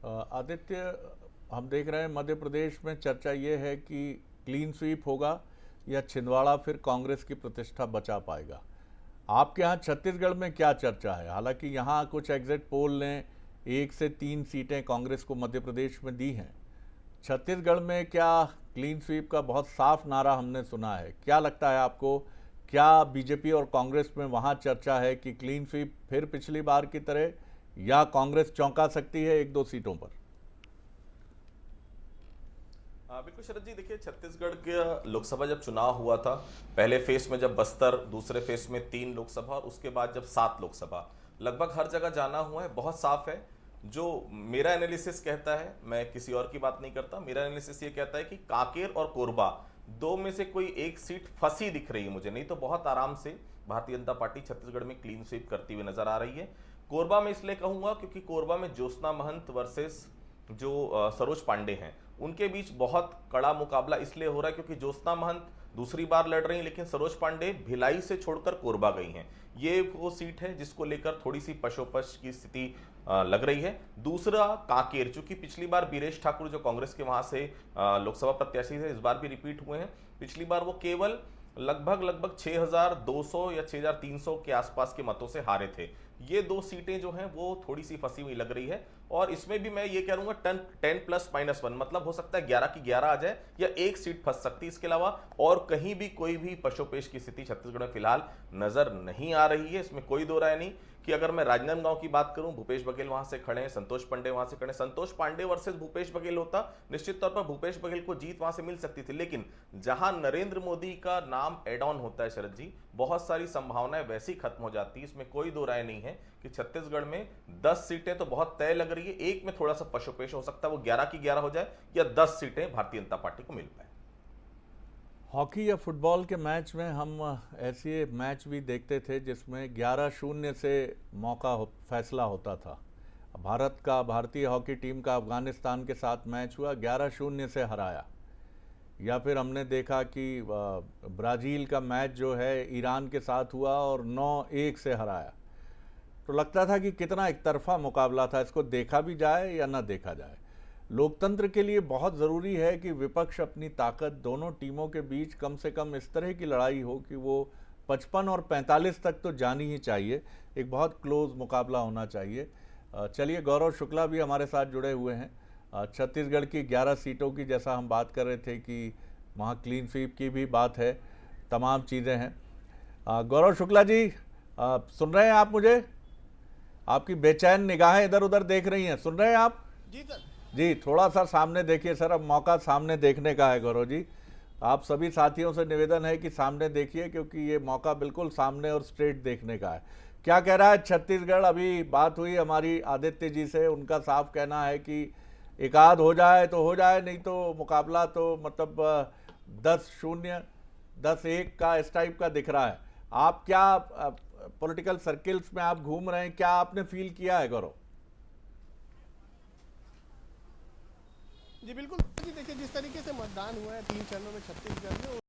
आदित्य, हम देख रहे हैं मध्य प्रदेश में चर्चा ये है कि क्लीन स्वीप होगा या छिंदवाड़ा फिर कांग्रेस की प्रतिष्ठा बचा पाएगा। आपके यहाँ छत्तीसगढ़ में क्या चर्चा है? हालांकि यहाँ कुछ एग्जिट पोल ने 1 से 3 सीटें कांग्रेस को मध्य प्रदेश में दी हैं। छत्तीसगढ़ में क्या क्लीन स्वीप का बहुत साफ नारा हमने सुना है? क्या लगता है आपको, क्या बीजेपी और कांग्रेस में वहाँ चर्चा है कि क्लीन स्वीप फिर पिछली बार की तरह, या कांग्रेस चौंका सकती है 1-2 सीटों पर? बिल्कुल शरद जी, देखिए छत्तीसगढ़ के लोकसभा जब चुनाव हुआ था, पहले फेस में जब बस्तर, दूसरे फेस में 3 लोकसभा और उसके बाद जब 7 लोकसभा, लगभग हर जगह जाना हुआ है। बहुत साफ है। जो मेरा एनालिसिस कहता है, मैं किसी और की बात नहीं करता, मेरा एनालिसिस ये कहता है कि कांकेर और कोरबा दो में से कोई एक सीट फंसी दिख रही है मुझे, नहीं तो बहुत आराम से भारतीय जनता पार्टी छत्तीसगढ़ में क्लीन स्वीप करती हुई नजर आ रही है। कोरबा में इसलिए कहूंगा क्योंकि कोरबा में ज्योत्सना महंत वर्सेस जो सरोज पांडे हैं, उनके बीच बहुत कड़ा मुकाबला इसलिए हो रहा है क्योंकि ज्योत्सना महंत दूसरी बार लड़ रही हैं, लेकिन सरोज पांडे भिलाई से छोड़कर कोरबा गई हैं। ये वो सीट है जिसको लेकर थोड़ी सी पशोपश की स्थिति लग रही है। दूसरा कांकेर, चूंकि पिछली बार बीरेश ठाकुर जो कांग्रेस के वहां से लोकसभा प्रत्याशी थे, इस बार भी रिपीट हुए हैं। पिछली बार वो केवल लगभग 6200 या 6300 के आसपास के मतों से हारे थे। ये दो सीटें जो हैं वो थोड़ी सी फंसी हुई लग रही है, और इसमें भी मैं ये कह दूंगा 10+-1, मतलब हो सकता है 11 की 11 आ जाए या एक सीट फंस सकती है। इसके अलावा और कहीं भी कोई भी पशोपेश की स्थिति छत्तीसगढ़ में फिलहाल नजर नहीं आ रही है। इसमें कोई दो राय नहीं कि अगर मैं राजनांदगांव की बात करूं, भूपेश बघेल वहां से खड़े हैं, संतोष पांडे वहां से खड़े हैं। संतोष पांडे वर्सेस भूपेश बघेल होता, निश्चित तौर पर भूपेश बघेल को जीत वहां से मिल सकती थी, लेकिन जहां नरेंद्र मोदी का नाम एड ऑन होता है शरद जी, बहुत सारी संभावनाएं वैसी खत्म हो जाती है। इसमें कोई दो राय नहीं है कि छत्तीसगढ़ में 10 सीटें तो बहुत तय लग रही है, एक में थोड़ा सा पशोपेश हो सकता है, वो 11 की 11 हो जाए या 10 सीटें भारतीय जनता पार्टी को मिल पाए। हॉकी या फुटबॉल के मैच में हम ऐसे मैच भी देखते थे जिसमें 11-0 से फैसला होता था। भारतीय हॉकी टीम का अफगानिस्तान के साथ मैच हुआ, 11-0 से हराया। या फिर हमने देखा कि ब्राज़ील का मैच जो है ईरान के साथ हुआ और 9-1 से हराया। तो लगता था कि कितना एकतरफा मुकाबला था, इसको देखा भी जाए या ना देखा जाए। लोकतंत्र के लिए बहुत ज़रूरी है कि विपक्ष अपनी ताकत, दोनों टीमों के बीच कम से कम इस तरह की लड़ाई हो कि वो 55 और 45 तक तो जानी ही चाहिए। एक बहुत क्लोज मुकाबला होना चाहिए। चलिए, गौरव शुक्ला भी हमारे साथ जुड़े हुए हैं। छत्तीसगढ़ की 11 सीटों की, जैसा हम बात कर रहे थे कि वहाँ क्लीन स्वीप की भी बात है, तमाम चीज़ें हैं। गौरव शुक्ला जी, सुन रहे हैं आप मुझे? आपकी बेचैन निगाहें इधर उधर देख रही हैं, सुन रहे हैं आप? जी सर। जी, थोड़ा सा सामने देखिए सर, अब मौका सामने देखने का है। गौरव जी, आप सभी साथियों से निवेदन है कि सामने देखिए, क्योंकि ये मौका बिल्कुल सामने और स्ट्रेट देखने का है। क्या कह रहा है छत्तीसगढ़? अभी बात हुई हमारी आदित्य जी से, उनका साफ कहना है कि एक आध हो जाए तो हो जाए, नहीं तो मुकाबला तो मतलब 10-0, 10-1 का इस टाइप का दिख रहा है। आप क्या पॉलिटिकल सर्किल्स में आप घूम रहे हैं, क्या आपने फील किया है गौरव? जी बिल्कुल जी, देखिए जिस तरीके से मतदान हुआ है 3 चरणों में छत्तीसगढ़ में,